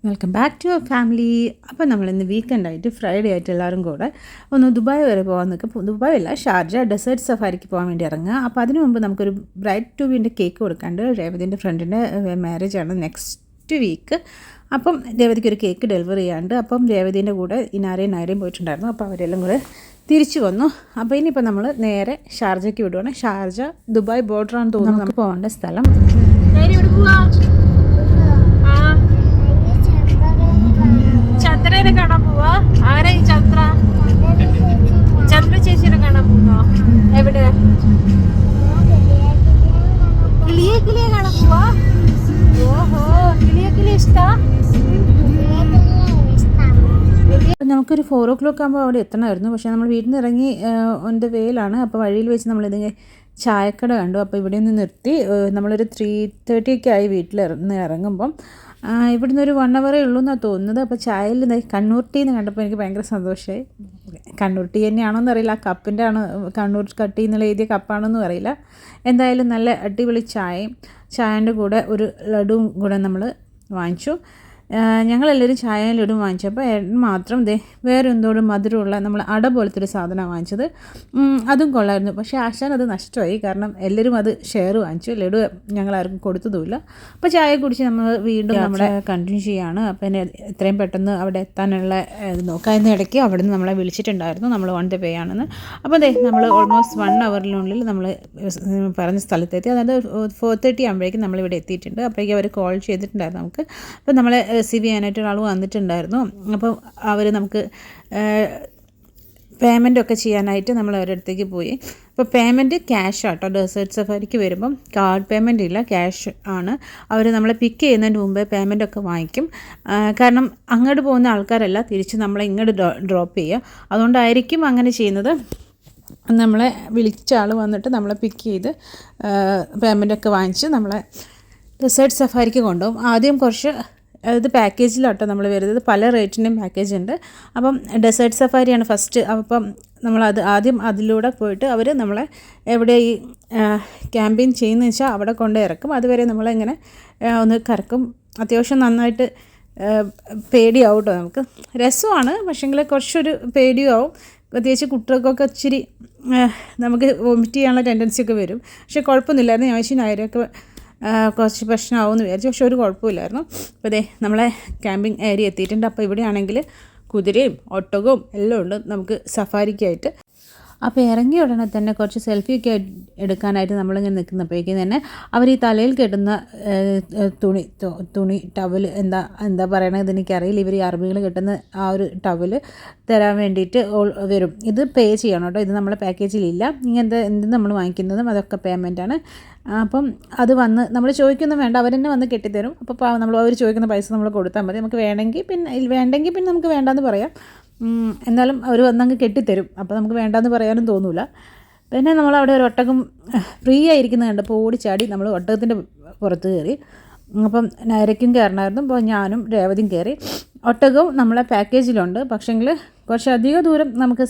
Welcome back to our family. അപ്പോൾ നമ്മളിന്ന് വീക്കെൻഡായിട്ട് Friday ആയിട്ട് എല്ലാവരും കൂടെ ഒന്ന് ദുബായ് വരെ പോകാൻ നിൽക്കുക. ദുബായ് അല്ല, ഷാർജ ഡെസേർട്ട് സഫാരിക്ക് പോകാൻ വേണ്ടി ഇറങ്ങുക. അപ്പോൾ അതിനു മുമ്പ് നമുക്കൊരു ബ്രൈഡ് ടു ബീൻ്റെ കേക്ക് കൊടുക്കാണ്ട്. രേവതിൻ്റെ ഫ്രണ്ടിൻ്റെ മാരേജാണ് നെക്സ്റ്റ് വീക്ക്. അപ്പം രേവതിക്ക് ഒരു കേക്ക് ഡെലിവറി ചെയ്യാണ്ട്. അപ്പം രേവതിൻ്റെ കൂടെ ഇനാരയും നായരയും പോയിട്ടുണ്ടായിരുന്നു. അപ്പോൾ അവരെല്ലാം കൂടെ തിരിച്ചു വന്നു. അപ്പോൾ ഇനിയിപ്പോൾ നമ്മൾ നേരെ ഷാർജയ്ക്ക് വിടുവാണ്. ഷാർജ ദുബായ് ബോർഡറാണെന്ന് തോന്നുന്നു നമുക്ക് പോകേണ്ട സ്ഥലം. ചന്ദ്രനെ കാണാൻ പോവാ. ആരാ ഈ ചന്ദ്ര? ചന്ദ്ര ചേച്ചിനെ കാണാൻ പോവാ. എവിടെ? കിളിയെ കാണാൻ പോവാ. ഓഹോ, കിളിയെ ഇഷ്ടാ. നമുക്കൊരു 4 o'clock ആകുമ്പോൾ അവിടെ എത്തണമായിരുന്നു. പക്ഷേ നമ്മൾ വീട്ടിൽ നിന്ന് ഇറങ്ങി ഓൺ ദ വേയിലാണ്. അപ്പോൾ വഴിയിൽ വെച്ച് നമ്മളിത് ചായക്കട കണ്ടു. അപ്പോൾ ഇവിടെ നിന്ന് നിർത്തി. നമ്മളൊരു 3:30 ഒക്കെ ആയി വീട്ടിൽ ഇറങ്ങുമ്പം. ഇവിടുന്ന് ഒരു 1 hour ഉള്ളൂ എന്നാണ് തോന്നുന്നത്. അപ്പോൾ ചായയിൽ കണ്ണൂർ ടീ എന്ന് കണ്ടപ്പോൾ എനിക്ക് ഭയങ്കര സന്തോഷമായി. കണ്ണൂർ ടീ തന്നെയാണോന്ന് അറിയില്ല, ആ കപ്പിൻ്റെ ആണ്, കണ്ണൂർ കട്ടി എന്നുള്ള എഴുതിയ കപ്പാണോന്നും അറിയില്ല. എന്തായാലും നല്ല അടിപൊളി ചായൻ്റെ കൂടെ ഒരു ലഡുവും കൂടെ നമ്മൾ വാങ്ങിച്ചു. ഞങ്ങളെല്ലാവരും ചായയും ലഡുവും വാങ്ങിച്ചപ്പോൾ ഏട്ടൻ മാത്രം വേറെ എന്തോടും മധുരമുള്ള നമ്മൾ അട പോലത്തെ ഒരു സാധനമാണ് വാങ്ങിച്ചത്. അതും കൊള്ളായിരുന്നു. പക്ഷേ ആശാൻ അത് നഷ്ടമായി. കാരണം എല്ലാവരും അത് ഷെയർ വാങ്ങിച്ചു, ലഡു ഞങ്ങളാർക്കും കൊടുത്തതുമില്ല. അപ്പോൾ ചായ കുടിച്ച് നമ്മൾ വീണ്ടും നമ്മുടെ കണ്ടിന്യൂ ചെയ്യുകയാണ്. അപ്പോൾ എന്നെ എത്രയും പെട്ടെന്ന് അവിടെ എത്താനുള്ള നോക്കാവുന്ന ഇടയ്ക്ക് അവിടെ നിന്ന് നമ്മളെ വിളിച്ചിട്ടുണ്ടായിരുന്നു, നമ്മൾ ഓൺ ദ വേ ആണെന്ന്. അപ്പോൾ നമ്മൾ ഓൾമോസ്റ്റ് 1 hourനുള്ളിൽ നമ്മൾ പറഞ്ഞ സ്ഥലത്തെത്തി. അതായത് 4:30 ആകുമ്പോഴേക്കും നമ്മളിവിടെ എത്തിയിട്ടുണ്ട്. അപ്പോഴേക്കും അവർ കോൾ ചെയ്തിട്ടുണ്ടായിരുന്നു നമുക്ക്. അപ്പോൾ നമ്മളെ റിസീവ് ചെയ്യാനായിട്ട് ഒരാൾ വന്നിട്ടുണ്ടായിരുന്നു. അപ്പോൾ അവർ നമുക്ക് പേയ്മെൻറ്റൊക്കെ ചെയ്യാനായിട്ട് നമ്മൾ അവരുടെ അടുത്തേക്ക് പോയി. അപ്പോൾ പേയ്മെൻറ്റ് ക്യാഷ് ആട്ടോ. ഡെസേർട്ട് സഫാരിക്ക് വരുമ്പം കാർഡ് പേയ്മെൻറ്റ് ഇല്ല, ക്യാഷ് ആണ്. അവർ നമ്മളെ പിക്ക് ചെയ്യുന്നതിന് മുമ്പേ പേയ്മെൻറ്റൊക്കെ വാങ്ങിക്കും. കാരണം അങ്ങോട്ട് പോകുന്ന ആൾക്കാരല്ല തിരിച്ച് നമ്മളെ ഇങ്ങോട്ട് ഡ്രോപ്പ് ചെയ്യുക. അതുകൊണ്ടായിരിക്കും അങ്ങനെ ചെയ്യുന്നത്. നമ്മളെ വിളിച്ച ആൾ വന്നിട്ട് നമ്മളെ പിക്ക് ചെയ്ത് പേയ്മെൻറ്റൊക്കെ വാങ്ങിച്ച് നമ്മളെ ഡെസേർട്ട് സഫാരിക്ക് കൊണ്ടുപോകും. ആദ്യം കുറച്ച്, അതായത് പാക്കേജിലാട്ടോ നമ്മൾ വരുന്നത്. പല റേറ്റിൻ്റെയും പാക്കേജ് ഉണ്ട്. അപ്പം ഡെസേർട്ട് സഫാരിയാണ് ഫസ്റ്റ്. അപ്പം നമ്മളത് ആദ്യം അതിലൂടെ പോയിട്ട് അവർ നമ്മളെ എവിടെ ഈ ക്യാമ്പയിൻ ചെയ്യുന്നതെന്ന് വെച്ചാൽ അവിടെ കൊണ്ട് ഇറക്കും. അതുവരെ നമ്മളെങ്ങനെ ഒന്ന് കറക്കും. അത്യാവശ്യം നന്നായിട്ട് പേടിയാവും കേട്ടോ. നമുക്ക് രസമാണ്, പക്ഷേങ്കിൽ കുറച്ചൊരു പേടിയാവും. പ്രത്യേകിച്ച് കുട്ടികൾക്കൊക്കെ ഇച്ചിരി നമുക്ക് വോമിറ്റ് ചെയ്യാനുള്ള ടെൻഡൻസിയൊക്കെ വരും. പക്ഷേ കുഴപ്പമൊന്നുമില്ലായിരുന്നു. ഞാൻ നായരൊക്കെ കുറച്ച് പ്രശ്നമാവുമെന്ന് വിചാരിച്ചു. പക്ഷെ ഒരു കുഴപ്പമില്ലായിരുന്നു. അപ്പോൾ നമ്മളെ ക്യാമ്പിംഗ് ഏരിയ എത്തിയിട്ടുണ്ട്. അപ്പോൾ ഇവിടെയാണെങ്കിൽ കുതിരയും ഒട്ടകവും എല്ലാം ഉണ്ട് നമുക്ക് സഫാരിക്കായിട്ട്. അപ്പോൾ ഇറങ്ങിയ ഉടനെ തന്നെ കുറച്ച് സെൽഫിയൊക്കെ എടുക്കാനായിട്ട് നമ്മളിങ്ങനെ നിൽക്കുന്നപ്പോഴേക്കും തന്നെ അവർ ഈ തലയിൽ കെട്ടുന്ന തുണി ടവൽ എന്താ പറയണത് എനിക്കറിയില്ല. ഇവർ ഈ അറബികൾ കെട്ടുന്ന ആ ഒരു ടവൽ തരാൻ വേണ്ടിയിട്ട് വരും. ഇത് പേ ചെയ്യണം കേട്ടോ. ഇത് നമ്മളെ പാക്കേജിലില്ല. ഇങ്ങനത്തെ എന്ത് നമ്മൾ വാങ്ങിക്കുന്നതും അതൊക്കെ പേയ്മെൻറ്റാണ്. അപ്പം അത് വന്ന് നമ്മൾ ചോദിക്കൊന്നും വേണ്ട, അവർ തന്നെ വന്ന് കെട്ടിത്തരും. അപ്പോൾ നമ്മൾ അവർ ചോദിക്കുന്ന പൈസ നമ്മൾ കൊടുത്താൽ മതി. നമുക്ക് വേണ്ടെങ്കിൽ പിന്നെ നമുക്ക് വേണ്ടാന്ന് പറയാം. എന്നാലും അവർ വന്നങ്ങ് കെട്ടിത്തരും. അപ്പോൾ നമുക്ക് വേണ്ടാന്ന് പറയാനും തോന്നില്ല. പിന്നെ നമ്മളവിടെ ഒരു ഒട്ടകം ഫ്രീ ആയിരിക്കുന്നത് കണ്ടപ്പോൾ ഓടിച്ചാടി നമ്മൾ ഒട്ടകത്തിൻ്റെ പുറത്ത് കയറി. അപ്പം നരയ്ക്കും കയറണമായിരുന്നു. അപ്പോൾ ഞാനും രേവതിയും കയറി. ഒട്ടകവും നമ്മളെ പാക്കേജിലുണ്ട്. പക്ഷേങ്കിൽ കുറച്ചധികം ദൂരം നമുക്ക്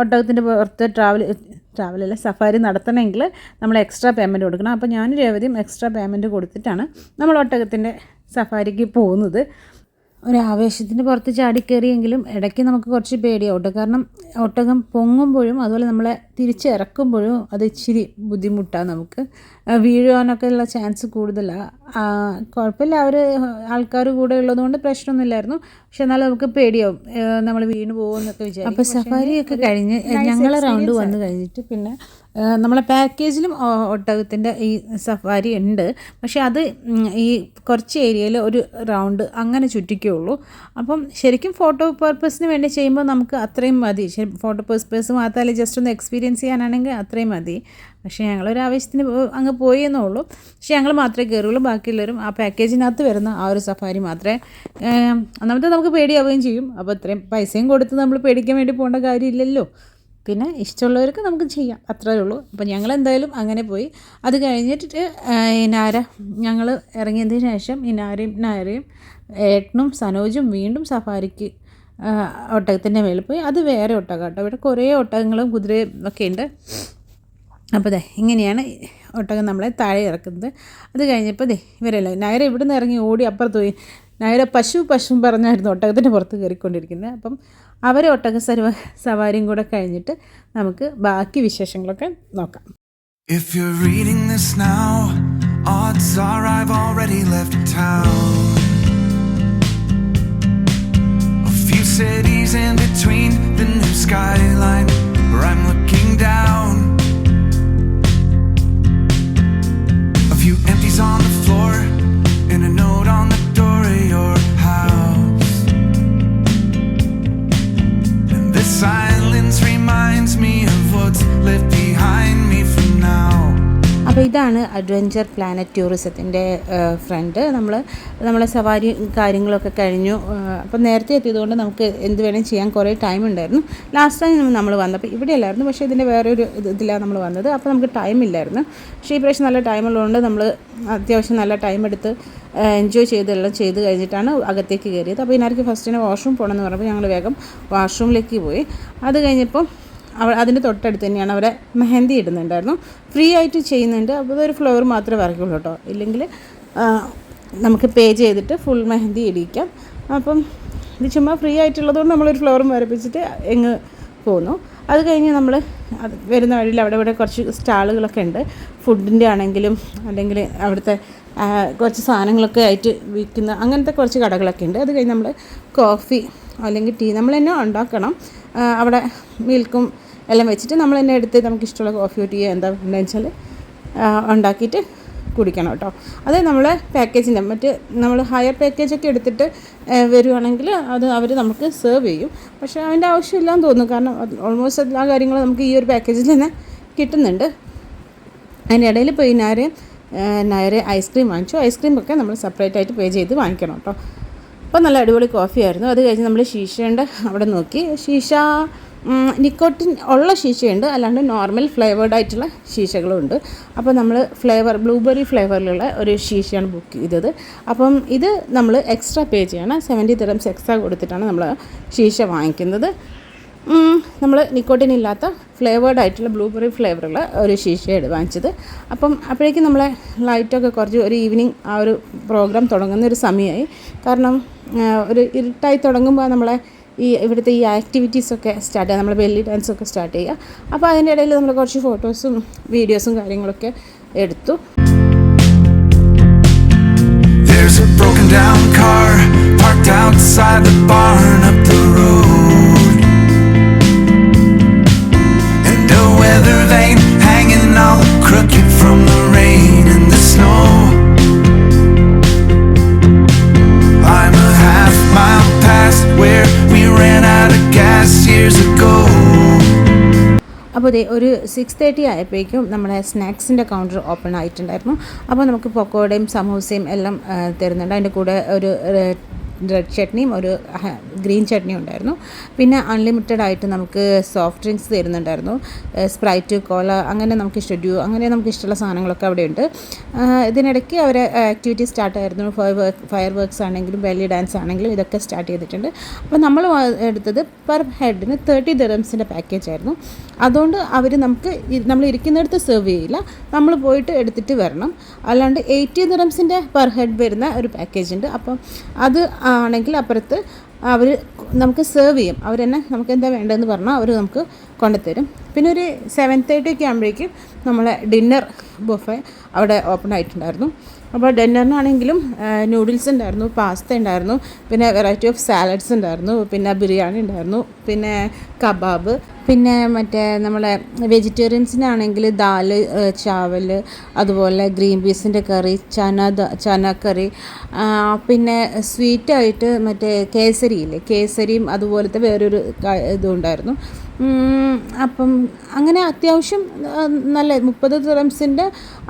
ഒട്ടകത്തിൻ്റെ പുറത്ത് ട്രാവലല്ല സഫാരി നടത്തണമെങ്കിൽ നമ്മൾ എക്സ്ട്രാ പേയ്മെൻറ്റ് കൊടുക്കണം. അപ്പോൾ ഞാനും രേവതിയും എക്സ്ട്രാ പേയ്മെൻറ്റ് കൊടുത്തിട്ടാണ് നമ്മൾ ഒട്ടകത്തിൻ്റെ സഫാരിക്ക് പോകുന്നത്. ഒരു ആവേശത്തിന് പുറത്ത് ചാടിക്കയറിയെങ്കിലും ഇടയ്ക്ക് നമുക്ക് കുറച്ച് പേടിയാവും കേട്ടോ. കാരണം ഒട്ടകം പൊങ്ങുമ്പോഴും അതുപോലെ നമ്മളെ തിരിച്ചിറക്കുമ്പോഴും അത് ഇച്ചിരി ബുദ്ധിമുട്ടാണ്. നമുക്ക് വീഴുവാനൊക്കെ ഉള്ള ചാൻസ് കൂടുതലാണ്. കുഴപ്പമില്ല, ആൾക്കാർ കൂടെ ഉള്ളതുകൊണ്ട് പ്രശ്നമൊന്നുമില്ലായിരുന്നു. പക്ഷെ എന്നാലും നമുക്ക് പേടിയാവും, നമ്മൾ വീണ് പോകുമെന്നൊക്കെ വിചാരിക്കും. അപ്പോൾ സഫാരിയൊക്കെ കഴിഞ്ഞ് ഞങ്ങളെ റൗണ്ട് വന്നു കഴിഞ്ഞിട്ട് പിന്നെ നമ്മളെ പാക്കേജിലും ഒട്ടകത്തിൻ്റെ ഈ സഫാരി ഉണ്ട്. പക്ഷേ അത് ഈ കുറച്ച് ഏരിയയിൽ ഒരു റൗണ്ട് അങ്ങനെ ചുറ്റിക്കുള്ളൂ. അപ്പം ശരിക്കും ഫോട്ടോ പർപ്പസിന് വേണ്ടി ചെയ്യുമ്പോൾ നമുക്ക് അത്രയും മതി. ഫോട്ടോ പർപ്പസ് മാത്രമല്ല, ജസ്റ്റ് ഒന്ന് എക്സ്പീരിയൻസ് ചെയ്യാനാണെങ്കിൽ അത്രയും മതി. പക്ഷേ ഞങ്ങളൊരു ആവശ്യത്തിന് അങ്ങ് പോയി എന്നേ ഉള്ളൂ. പക്ഷേ ഞങ്ങൾ മാത്രമേ കയറുള്ളൂ. ബാക്കിയുള്ളവരും ആ പാക്കേജിനകത്ത് വരുന്ന ആ ഒരു സഫാരി മാത്രമേ. ഒന്നാമത്തെ നമുക്ക് പേടിയാവുകയും ചെയ്യും. അപ്പോൾ ഇത്രയും പൈസയും കൊടുത്ത് നമ്മൾ പേടിക്കാൻ വേണ്ടി പോകേണ്ട കാര്യമില്ലല്ലോ. പിന്നെ ഇഷ്ടമുള്ളവർക്ക് നമുക്ക് ചെയ്യാം, അത്രയേ ഉള്ളൂ. അപ്പോൾ ഞങ്ങൾ എന്തായാലും അങ്ങനെ പോയി. അത് കഴിഞ്ഞിട്ട് ഞങ്ങൾ ഇറങ്ങിയതിന് ശേഷം ഇനാരയും നായരയും ഏട്ടനും സനോജും വീണ്ടും സഫാരിക്ക് ഒട്ടകത്തിൻ്റെ മേളിൽ പോയി. അത് വേറെ ഒട്ടകം കേട്ടോ. ഇവിടെ കുറേ ഒട്ടകങ്ങളും കുതിരയും ഒക്കെ ഉണ്ട്. അപ്പോൾ ഇങ്ങനെയാണ് ഒട്ടകം നമ്മളെ താഴെ ഇറക്കുന്നത്. അത് കഴിഞ്ഞപ്പോൾ ഇവരെല്ലാം നായര ഇവിടെ നിന്ന് ഇറങ്ങി ഓടി അപ്പുറത്ത് പോയി. നയര പശു പറഞ്ഞായിരുന്നു ഒട്ടകത്തിൻ്റെ പുറത്ത് കയറിക്കൊണ്ടിരിക്കുന്നത്. അപ്പം അവരെ ഒട്ടക സവാരിയും കൂടെ കഴിഞ്ഞിട്ട് നമുക്ക് ബാക്കി വിശേഷങ്ങളൊക്കെ നോക്കാം. If you're reading this now, odds are I've already left town. A few cities in between the new skyline where I'm looking down. A few empties on the floor and a note on the door of your house. And this silence reminds me of what's left behind me for now. അപ്പോൾ ഇതാണ് adventure planet ടൂറിസത്തിൻ്റെ front. നമ്മളെ സവാരി കാര്യങ്ങളൊക്കെ കഴിഞ്ഞു. അപ്പോൾ നേരത്തെ എത്തിയതുകൊണ്ട് നമുക്ക് എന്ത് വേണേലും ചെയ്യാൻ കുറേ ടൈം ഉണ്ടായിരുന്നു. ലാസ്റ്റ് ടൈം നമ്മൾ വന്നപ്പോൾ ഇവിടെ അല്ലായിരുന്നു, പക്ഷേ ഇതിൻ്റെ വേറൊരു ഇതിലാണ് നമ്മൾ വന്നത്. അപ്പോൾ നമുക്ക് ടൈം ഇല്ലായിരുന്നു. പക്ഷേ ഈ പ്രാവശ്യം നല്ല ടൈമുള്ളതുകൊണ്ട് നമ്മൾ അത്യാവശ്യം നല്ല ടൈം എടുത്ത് എൻജോയ് ചെയ്തെല്ലാം ചെയ്ത് കഴിഞ്ഞിട്ടാണ് അകത്തേക്ക് കയറിയത്. അപ്പോൾ ഇതിനാർക്ക് ഫസ്റ്റിന് വാഷ്റൂം പോകണമെന്ന് പറഞ്ഞപ്പോൾ ഞങ്ങൾ വേഗം വാഷ്റൂമിലേക്ക് പോയി. അത് കഴിഞ്ഞപ്പം അതിൻ്റെ തൊട്ടടുത്ത് തന്നെയാണ് അവരെ മെഹന്തി ഇടുന്നുണ്ടായിരുന്നു. ഫ്രീ ആയിട്ട് ചെയ്യുന്നുണ്ട്. അപ്പോൾ അതൊരു ഫ്ലവർ മാത്രമേ വരയ്ക്കുള്ളൂ കേട്ടോ. ഇല്ലെങ്കിൽ നമുക്ക് പേ ചെയ്തിട്ട് ഫുൾ മെഹന്തി ഇടിക്കാം. അപ്പം ഇത് ചുമ്മാ ഫ്രീ ആയിട്ടുള്ളതുകൊണ്ട് നമ്മളൊരു ഫ്ലവറും വരപ്പിച്ചിട്ട് എങ്ങ് പോന്നു. അത് കഴിഞ്ഞ് നമ്മൾ വരുന്ന വഴിയിൽ അവിടെ ഇവിടെ കുറച്ച് സ്റ്റാളുകളൊക്കെ ഉണ്ട്. ഫുഡിൻ്റെ ആണെങ്കിലും അല്ലെങ്കിൽ അവിടുത്തെ കുറച്ച് സാധനങ്ങളൊക്കെ ആയിട്ട് വിൽക്കുന്ന അങ്ങനത്തെ കുറച്ച് കടകളൊക്കെ ഉണ്ട്. അത് കഴിഞ്ഞ് നമ്മൾ കോഫി അല്ലെങ്കിൽ ടീ നമ്മൾ തന്നെ ഉണ്ടാക്കണം. അവിടെ മിൽക്കും എല്ലാം വെച്ചിട്ട് നമ്മൾ തന്നെ എടുത്ത് നമുക്കിഷ്ടമുള്ള കോഫിയോ ടീയോ എന്താ ഉണ്ടെന്ന് വെച്ചാൽ ഉണ്ടാക്കിയിട്ട് കുടിക്കണം കേട്ടോ. അത് നമ്മൾ പാക്കേജിൻ്റെ നമ്മൾ ഹയർ പാക്കേജൊക്കെ എടുത്തിട്ട് വരുവാണെങ്കിൽ അത് അവർ നമുക്ക് സെർവ് ചെയ്യും. പക്ഷേ അതിൻ്റെ ആവശ്യമില്ലാന്ന് തോന്നുന്നു. കാരണം ഓൾമോസ്റ്റ് എല്ലാ കാര്യങ്ങളും നമുക്ക് ഈ ഒരു പാക്കേജിൽ തന്നെ കിട്ടുന്നുണ്ട്. അതിൻ്റെ ഇടയിൽ പോയി നേരെ ഐസ്ക്രീം വാങ്ങിച്ചു. ഐസ്ക്രീമൊക്കെ നമ്മൾ സെപ്പറേറ്റ് ആയിട്ട് പേ ചെയ്ത് വാങ്ങിക്കണം കേട്ടോ. അപ്പോൾ നല്ല അടിപൊളി കോഫി ആയിരുന്നു. അത് കഴിഞ്ഞ് നമ്മൾ ഷീഷേൻ്റെ അവിടെ നോക്കി. ഷീഷ നിക്കോട്ടിൻ ഉള്ള ഷീശയുണ്ട്, അല്ലാണ്ട് നോർമൽ ഫ്ലേവേർഡ് ആയിട്ടുള്ള ഷീശകളും ഉണ്ട്. അപ്പോൾ നമ്മൾ ബ്ലൂബെറി ഫ്ലേവറിലുള്ള ഒരു ഷീശയാണ് ബുക്ക് ചെയ്തത്. അപ്പം ഇത് നമ്മൾ എക്സ്ട്രാ പേ ചെയ്യണം. 70 dirhams എക്സ്ട്രാ കൊടുത്തിട്ടാണ് നമ്മൾ ഷീശ വാങ്ങിക്കുന്നത്. നമ്മൾ നിക്കോട്ടിൻ ഇല്ലാത്ത ഫ്ലേവേർഡ് ആയിട്ടുള്ള ബ്ലൂബെറി ഫ്ലേവറുള്ള ഒരു ഷീശയാണ് വാങ്ങിച്ചത്. അപ്പം അപ്പോഴേക്കും നമ്മളെ ലൈറ്റൊക്കെ കുറച്ച് ഒരു ഈവനിങ് ആ ഒരു പ്രോഗ്രാം തുടങ്ങുന്ന ഒരു സമയമായി. കാരണം ഒരു ഇരുട്ടായി തുടങ്ങുമ്പോൾ നമ്മളെ ഇവിടുത്തെ ഈ ആക്ടിവിറ്റീസൊക്കെ സ്റ്റാർട്ട് ചെയ്യുക, നമ്മൾ ബെല്ലി ഡാൻസൊക്കെ സ്റ്റാർട്ട് ചെയ്യുക. അപ്പോൾ അതിൻ്റെ ഇടയിൽ നമ്മൾ കുറച്ച് ഫോട്ടോസും വീഡിയോസും കാര്യങ്ങളൊക്കെ എടുത്തു. There's a broken down car parked outside the barn up the road, and a weather vane hanging all crooked from the rain and the snow. I'm a half mile past where we ran out of gas years ago. അപ്പോൾ ഒരു 6:30 ആയപ്പോഴേക്കും നമ്മുടെ സ്നാക്സിൻ്റെ counter open ആയിട്ടുണ്ടായിരുന്നു. അപ്പോൾ നമുക്ക് പക്കോടയും സമൂസയും എല്ലാം തരുന്നുണ്ട്. അതിൻ്റെ കൂടെ ഒരു റെഡ് ചട്നിയും ഒരു ഗ്രീൻ ചട്നിയും ഉണ്ടായിരുന്നു. പിന്നെ അൺലിമിറ്റഡ് ആയിട്ട് നമുക്ക് സോഫ്റ്റ് ഡ്രിങ്ക്സ് തരുന്നുണ്ടായിരുന്നു. സ്പ്രൈറ്റ്, കോല, അങ്ങനെ നമുക്ക് ഡ്യൂ, അങ്ങനെ നമുക്ക് ഇഷ്ടമുള്ള സാധനങ്ങളൊക്കെ അവിടെ ഉണ്ട്. ഇതിനിടയ്ക്ക് അവരെ ആക്ടിവിറ്റി സ്റ്റാർട്ടായിരുന്നു. ഫയർ വർക്ക്സ് ആണെങ്കിലും ബെല്ലി ഡാൻസ് ആണെങ്കിലും ഇതൊക്കെ സ്റ്റാർട്ട് ചെയ്തിട്ടുണ്ട്. അപ്പോൾ നമ്മൾ എടുത്തത് പെർ ഹെഡിന് 30 dirhamsൻ്റെ പാക്കേജ് ആയിരുന്നു. അതുകൊണ്ട് അവർ നമ്മൾ ഇരിക്കുന്നിടത്ത് സെർവ് ചെയ്യില്ല, നമ്മൾ പോയിട്ട് എടുത്തിട്ട് വരണം. അല്ലാണ്ട് 80 dirhamsൻ്റെ പെർ ഹെഡ് വരുന്ന ഒരു പാക്കേജ് ഉണ്ട്. അപ്പം അത് ആണെങ്കിൽ അപ്പുറത്ത് അവർ നമുക്ക് സെർവ് ചെയ്യും. അവർ തന്നെ നമുക്ക് എന്താ വേണ്ടതെന്ന് പറഞ്ഞാൽ അവർ നമുക്ക് കൊണ്ടുത്തരും. പിന്നെ ഒരു 7:30 ഒക്കെ ആകുമ്പോഴേക്കും നമ്മളെ ഡിന്നർ ബുഫേ അവിടെ ഓപ്പൺ ആയിട്ടുണ്ടായിരുന്നു. അപ്പോൾ ഡിന്നറിനാണെങ്കിലും നൂഡിൽസ് ഉണ്ടായിരുന്നു, പാസ്ത ഉണ്ടായിരുന്നു, പിന്നെ വെറൈറ്റി ഓഫ് സാലഡ്സ് ഉണ്ടായിരുന്നു, പിന്നെ ബിരിയാണി ഉണ്ടായിരുന്നു, പിന്നെ കബാബ്, പിന്നെ നമ്മളെ വെജിറ്റേറിയൻസിനാണെങ്കിൽ ദാല്, ചാവൽ, അതുപോലെ ഗ്രീൻ പീസിൻ്റെ കറി, ചന കറി, പിന്നെ സ്വീറ്റായിട്ട് കേസരിയും അതുപോലത്തെ വേറൊരു ഇതും ഉണ്ടായിരുന്നു. അപ്പം അങ്ങനെ അത്യാവശ്യം നല്ല 30 dirhamsൻ്റെ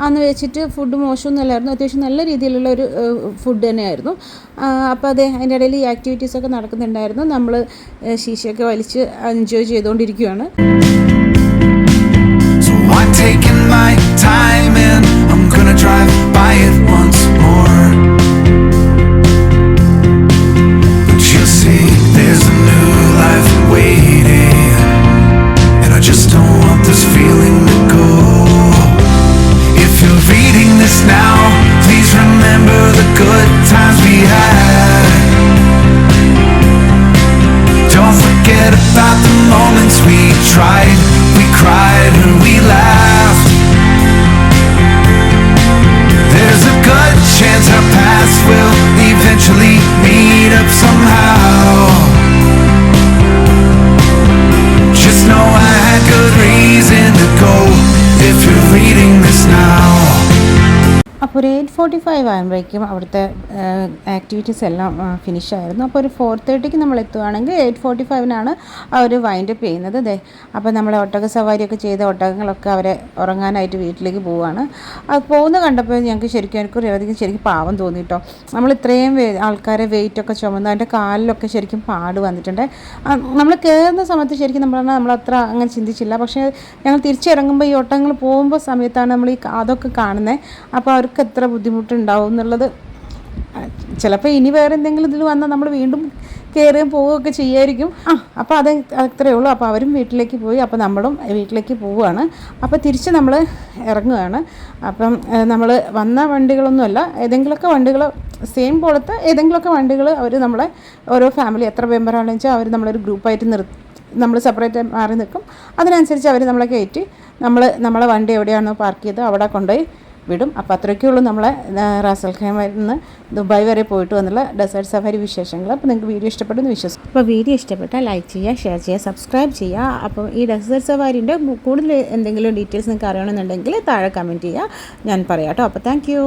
അന്ന് വെച്ചിട്ട് ഫുഡ് മോശമൊന്നുമല്ലായിരുന്നു. അത്യാവശ്യം നല്ല രീതിയിലുള്ള ഒരു ഫുഡ് തന്നെയായിരുന്നു. അപ്പോൾ അതിൻ്റെ ഇടയിൽ ഈ ആക്ടിവിറ്റീസൊക്കെ നടക്കുന്നുണ്ടായിരുന്നു. നമ്മൾ ശീശയൊക്കെ വലിച്ച് എൻജോയ് ചെയ്തുകൊണ്ടിരിക്കുകയാണ്. So I'm taking my time and I'm gonna drive by it once more, but you'll see there's a new life waiting, and I just don't want this feeling to go. If you're reading this now, please remember the good times we had. tried, we cried and we laughed. There's a good chance our paths will eventually meet up somehow. Just know I had good reason to go if you're reading this now. അപ്പോൾ ഒരു 8:45 ആകുമ്പോഴേക്കും അവിടുത്തെ activities എല്ലാം ഫിനിഷായിരുന്നു. അപ്പോൾ ഒരു 4:30ക്ക് നമ്മൾ എത്തുകയാണെങ്കിൽ 8:45 അവർ wind up ചെയ്യുന്നത്. അതെ, അപ്പോൾ നമ്മൾ ഒട്ടക സവാരിയൊക്കെ ചെയ്ത ഒട്ടകങ്ങളൊക്കെ അവരെ ഉറങ്ങാനായിട്ട് വീട്ടിലേക്ക് പോവുകയാണ്. അത് പോകുന്ന കണ്ടപ്പോൾ ഞങ്ങൾക്ക് ശരിക്കും പാവം തോന്നി കേട്ടോ. നമ്മൾ ഇത്രയും ആൾക്കാരെ വെയിറ്റൊക്കെ ചുമന്ന് അതിൻ്റെ കാലിലൊക്കെ ശരിക്കും പാട് വന്നിട്ടുണ്ട്. നമ്മൾ കയറുന്ന സമയത്ത് ശരിക്കും നമ്മളത്ര അങ്ങനെ ചിന്തിച്ചില്ല. പക്ഷേ ഞങ്ങൾ തിരിച്ചിറങ്ങുമ്പോൾ ഈ ഒട്ടകങ്ങൾ പോകുമ്പോൾ സമയത്താണ് നമ്മൾ അതൊക്കെ കാണുന്നത്. അപ്പോൾ അവർക്ക് എത്ര ബുദ്ധിമുട്ടുണ്ടാവും എന്നുള്ളത്. ചിലപ്പോൾ ഇനി വേറെ എന്തെങ്കിലും ഇതിൽ വന്നാൽ നമ്മൾ വീണ്ടും കയറുകയും പോവുകയൊക്കെ ചെയ്യുമായിരിക്കും. അപ്പോൾ അത്രയേ ഉള്ളൂ. അപ്പോൾ അവരും വീട്ടിലേക്ക് പോയി. അപ്പോൾ നമ്മളും വീട്ടിലേക്ക് പോവുകയാണ്. അപ്പോൾ തിരിച്ച് നമ്മൾ ഇറങ്ങുകയാണ്. അപ്പം നമ്മൾ വന്ന വണ്ടികളൊന്നുമല്ല, ഏതെങ്കിലുമൊക്കെ വണ്ടികൾ സെയിം പോലത്തെ ഏതെങ്കിലുമൊക്കെ വണ്ടികൾ അവർ നമ്മളെ ഓരോ ഫാമിലി എത്ര മെമ്പറാണെന്ന് വെച്ചാൽ അവർ നമ്മളൊരു ഗ്രൂപ്പായിട്ട് നമ്മൾ സെപ്പറേറ്റ് മാറി നിൽക്കും. അതിനനുസരിച്ച് അവർ നമ്മളെ കയറ്റി നമ്മളെ വണ്ടി എവിടെയാണോ പാർക്ക് ചെയ്ത് അവിടെ കൊണ്ടുപോയി വിടും. അപ്പോൾ അത്രയ്ക്കുള്ളൂ നമ്മളെ റാസൽ ഖൈമയിൽ നിന്ന് ദുബായ് വരെ പോയിട്ട് വന്നുള്ള ഡെസേർട്ട് സഫാരി വിശേഷങ്ങൾ. അപ്പോൾ നിങ്ങൾക്ക് വീഡിയോ ഇഷ്ടപ്പെടുന്നു വിശ്വസിക്കും. അപ്പോൾ വീഡിയോ ഇഷ്ടപ്പെട്ടാൽ ലൈക്ക് ചെയ്യുക, ഷെയർ ചെയ്യുക, സബ്സ്ക്രൈബ് ചെയ്യുക. അപ്പോൾ ഈ ഡെസേർട്ട് സഫാരിൻ്റെ കൂടുതൽ എന്തെങ്കിലും ഡീറ്റെയിൽസ് നിങ്ങൾക്ക് അറിയണമെന്നുണ്ടെങ്കിൽ താഴെ കമൻറ്റ് ചെയ്യുക, ഞാൻ പറയാം കേട്ടോ. അപ്പോൾ താങ്ക് യു.